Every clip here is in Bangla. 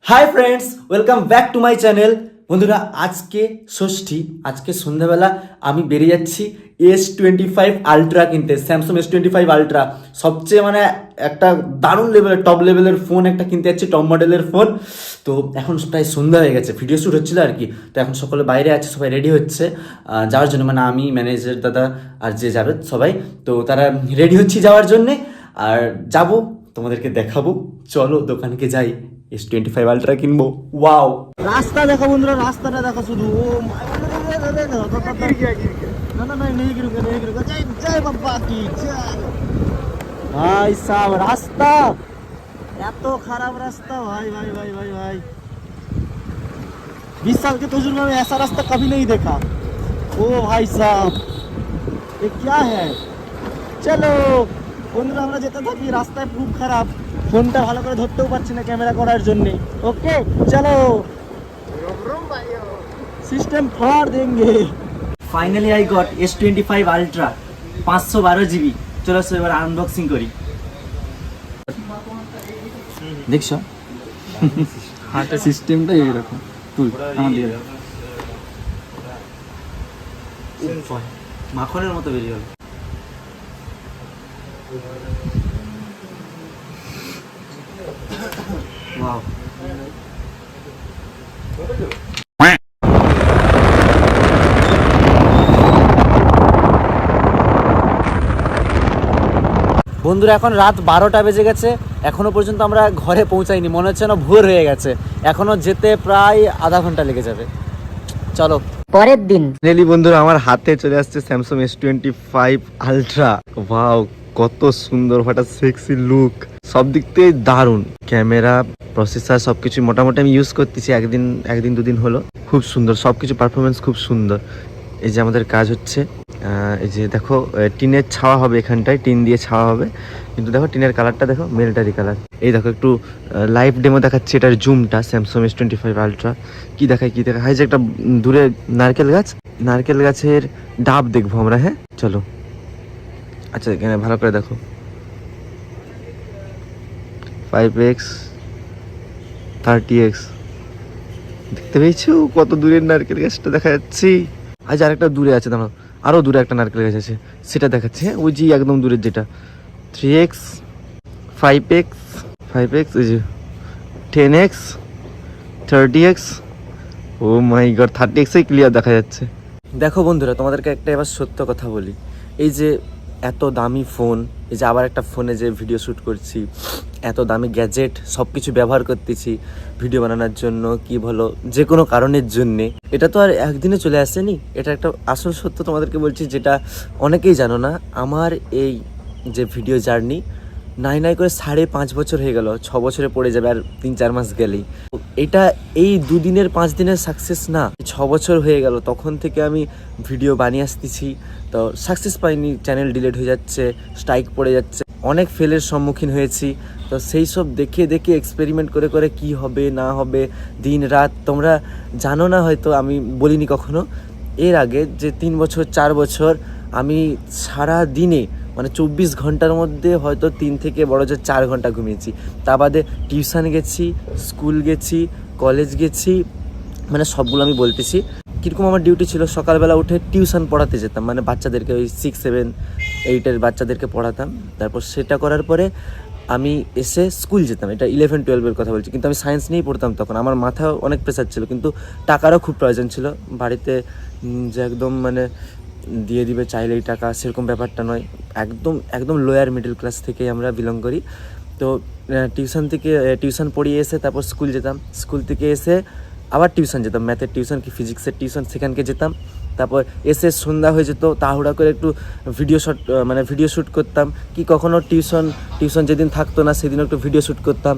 Hi friends, welcome back to my channel. বন্ধুরা, আজকে ষষ্ঠী, আজকে সন্ধ্যাবেলা আমি বেরিয়ে যাচ্ছি S25 আলট্রা কিনতে। স্যামসাং S25 আলট্রা সবচেয়ে একটা দারুণ লেভেলের টপ লেভেলের ফোন একটা কিনতে যাচ্ছি, টপ মডেলের ফোন। তো এখন প্রায় সন্ধ্যা হয়ে গেছে, ভিডিও শ্যুট হচ্ছিলো আর কি। তো এখন সকলে বাইরে আছে, সবাই রেডি হচ্ছে যাওয়ার জন্য, আমি, ম্যানেজার দাদা আর যে যাবে সবাই। তো তারা রেডি হচ্ছি যাওয়ার জন্যে, আর যাব, তোমাদেরকে দেখাবো। চলো দোকানকে যাই, S25 আলট্রা কিনবো। ওয়াও, রাস্তা দেখো বন্ধুরা, রাস্তাটা দেখো শুধু। ও না না না, নেই গিরুকে, নেই গিরুকে। জয় জয় বাবা কি জয়। ভাই সাহেব, রাস্তা এত খারাপ রাস্তা, भाई भाई भाई भाई भाई 20 साल के तजुर्बे में ऐसा रास्ता कभी नहीं देखा। ओ भाई साहब, ये क्या है। চলো বন্ধুরা, আমরা যেতে থাকি। রাস্তায় খুব খারাপ, ফোনটা ভালো করে ধরতেও পারছি না ক্যামেরা করার জন্য। ওকে চলো, সিস্টেম ফাড় দেंगे। Finally I got S25 ultra 512 GB। চলো এবার আনবক্সিং করি। দেখছো হাতের সিস্টেমটা এইরকম। তুই আমাদের মাখনের মতো বেরিয়ে গেল। ওয়াও, বন্ধুরা এখন রাত 12টা বেজে গেছে, এখনো পর্যন্ত আমরা ঘরে পৌঁছাইনি। মনে হচ্ছে না ভোর হয়ে গেছে, এখনো যেতে প্রায় আধা ঘন্টা লেগে যাবে। চলো পরের দিন ফাইনালি বন্ধুরা, আমার হাতে চলে আসছে স্যামসাং S25 আলট্রা। ওয়াও, কত সুন্দর, ফাটা সেক্সি লুক, সব দিক থেকে দারুণ। ক্যামেরা, প্রসেসর সবকিছু মোটামুটি আমি ইউজ করতেছি একদিন দুদিন হলো। খুব সুন্দর সবকিছু, পারফরমেন্স খুব সুন্দর। এই যে আমাদের কাজ হচ্ছে, এই যে দেখো টিনের ছাওয়া হবে, এখানটায় টিন দিয়ে ছাওয়া হবে। কিন্তু দেখো টিনের কালারটা দেখো, মিলিটারি কালার। এই দেখো একটু লাইভ ডেমো দেখাচ্ছি, এটার জুমটা স্যামসাং S25 আলট্রা। কি দেখায় যে একটা দূরে নারকেল গাছের ডাব দেখবো আমরা। হ্যাঁ চলো, আচ্ছা এখানে ভালো করে দেখো, 5x 30x দেখতে পেয়েছো? কত দূরের নারকেল গাছটা দেখা যাচ্ছে। আজ আরেকটা দূরে আছে, দাঁড়াও, আরো দূরে একটা নারকেল গাছ আছে, সেটা দেখাচ্ছে। হ্যাঁ ওই যে একদম দূরের যেটা, 3x 5x ওই যে 10x 30x। ও মাই গড, 30x ক্লিয়ার দেখা যাচ্ছে। দেখো বন্ধুরা, তোমাদেরকে একটা এবার সত্য কথা বলি। এই যে এত দামি ফোন, এই যে আবার একটা ফোনে যে ভিডিও শ্যুট করছি, এত দামি গ্যাজেট সব কিছু ব্যবহার করতেছি ভিডিও বানানোর জন্য, কি বলো, যে কোনো কারণের জন্যে, এটা তো আর একদিনে চলে আসেনি। এটা একটা আসল সত্য তোমাদেরকে বলছি, যেটা অনেকেই জানো না। আমার এই যে ভিডিও জার্নি নাই করে 5.5 বছর হয়ে গেল, 6 বছরে পড়ে যাবে আর 3-4 মাস গেলেই। এটা এই 2 দিনের 5 দিনের সাকসেস না, 6 বছর হয়ে গেল। তখন থেকে আমি ভিডিও বানিয়ে আসতেছি, তো সাকসেস পাইনি, চ্যানেল ডিলিট হয়ে যাচ্ছে, স্ট্রাইক পড়ে যাচ্ছে, অনেক ফেলের সম্মুখীন হয়েছি। তো সেই সব দেখে এক্সপেরিমেন্ট করে কি হবে না হবে, দিন রাত, তোমরা জানো না হয়তো, আমি বলিনি কখনো। এর আগে যে 3 বছর 4 বছর আমি সারা দিনে 24 ঘন্টার মধ্যে হয়তো 3 থেকে বড় যে 4 ঘন্টা ঘুমিয়েছি। তা বাদে টিউশন গেছি, স্কুল গেছি, কলেজ গেছি, সবগুলো আমি বলতেছি। কীরকম আমার ডিউটি ছিল, সকালবেলা উঠে টিউশন পড়াতে যেতাম, বাচ্চাদেরকে ওই 6, 7, 8 বাচ্চাদেরকে পড়াতাম। তারপর সেটা করার পরে আমি এসে স্কুল যেতাম। এটা 11, 12 কথা বলছি, কিন্তু আমি সায়েন্স নিয়েই পড়তাম তখন। আমার মাথাও অনেক প্রেশার ছিল, কিন্তু টাকারও খুব প্রয়োজন ছিল। বাড়িতে যে একদম দিয়ে দিবে চাইলেই টাকা, সেরকম ব্যাপারটা নয়। একদম লোয়ার মিডল ক্লাস থেকেই আমরা বিলং করি। তো টিউশন পড়িয়ে এসে তারপর স্কুল যেতাম, স্কুল থেকে এসে আবার টিউশন যেতাম, ম্যাথের টিউশন কি ফিজিক্সের টিউশন, সেখানকে যেতাম। তারপর এসে সন্ধ্যা হয়ে যেত, তাড়াহুড়া করে একটু ভিডিও শ্যুট করতাম, কি কখনো টিউশন যেদিন থাকতো না সেদিন একটু ভিডিও শ্যুট করতাম।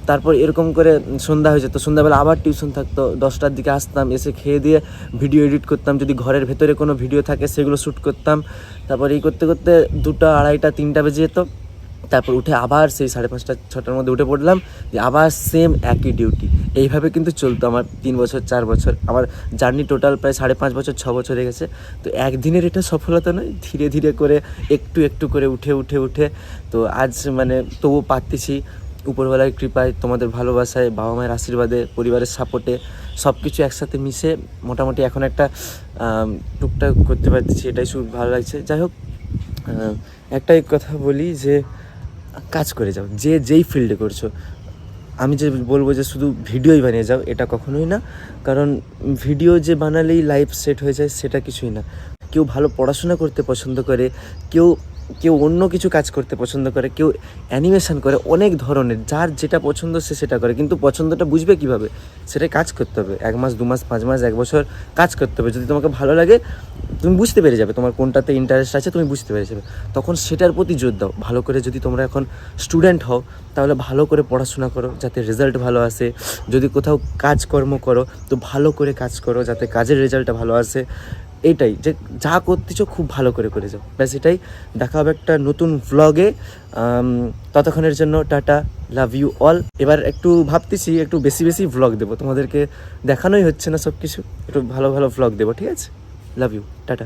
তারপর এরকম করে সন্ধ্যা হয়ে যেত, সন্ধ্যাবেলা আবার টিউশন থাকতো, 10টার দিকে আসতাম, এসে খেয়ে দিয়ে ভিডিও এডিট করতাম, যদি ঘরের ভেতরে কোনো ভিডিও থাকে সেগুলো শ্যুট করতাম। তারপর এই করতে 2টা, 2:30, 3টা বেজে যেত। তারপর উঠে আবার সেই 5:30, 6টার মধ্যে উঠে পড়লাম, আবার সেম একই ডিউটি। এইভাবে কিন্তু চলতো আমার 3 বছর 4 বছর। আমার জার্নি টোটাল প্রায় 5.5 বছর, 6 বছর হয়ে গেছে। তো একদিনের এটা সফলতা নয়, ধীরে করে একটু করে উঠে। তো আজ তবু পারতেছি। উপরওয়ালার কৃপায়, তোমাদের ভালোবাসায়, বাবা মায়ের আশীর্বাদে, পরিবারের সাপোর্টে সব কিছু একসাথে মিশে মোটামুটি এখন একটা টুকটাক করতে পারতেছি, এটাই খুব ভালো লাগছে। যাই হোক, একটাই কথা বলি যে কাজ করে যাও, যেই ফিল্ডে করছো। আমি যে বলবো যে শুধু ভিডিওই বানিয়ে যাও, এটা কখনোই না। কারণ ভিডিও যে বানালেই লাইফ সেট হয়ে যায় সেটা কিছুই না। কেউ ভালো পড়াশোনা করতে পছন্দ করে, কেউ অন্য কিছু কাজ করতে পছন্দ করে, কেউ অ্যানিমেশন করে, অনেক ধরনের, যার যেটা পছন্দ সে সেটা করে। কিন্তু পছন্দটা বুঝবে কীভাবে? সেটাই কাজ করতে হবে। 1 মাস 2 মাস 5 মাস 1 বছর কাজ করতে হবে। যদি তোমাকে ভালো লাগে তুমি বুঝতে পেরে যাবে, তোমার কোনটাতে ইন্টারেস্ট আছে তুমি বুঝতে পেরে যাবে, তখন সেটার প্রতি জোর দাও। ভালো করে যদি তোমরা এখন স্টুডেন্ট হও তাহলে ভালো করে পড়াশোনা করো যাতে রেজাল্ট ভালো আসে। যদি কোথাও কাজকর্ম করো তো ভালো করে কাজ করো যাতে কাজের রেজাল্টটা ভালো আসে। এইটাই, যে যা করতেছো খুব ভালো করে যাও, ব্যাস এটাই। দেখা হবে একটা নতুন ভ্লগে। ততক্ষণের জন্য টাটা, লাভ ইউ অল। এবার একটু ভাবতেছি একটু বেশি ভ্লগ দেবো, তোমাদেরকে দেখানোই হচ্ছে না সব কিছু, একটু ভালো ভ্লগ দেবো, ঠিক আছে? Love you, tata.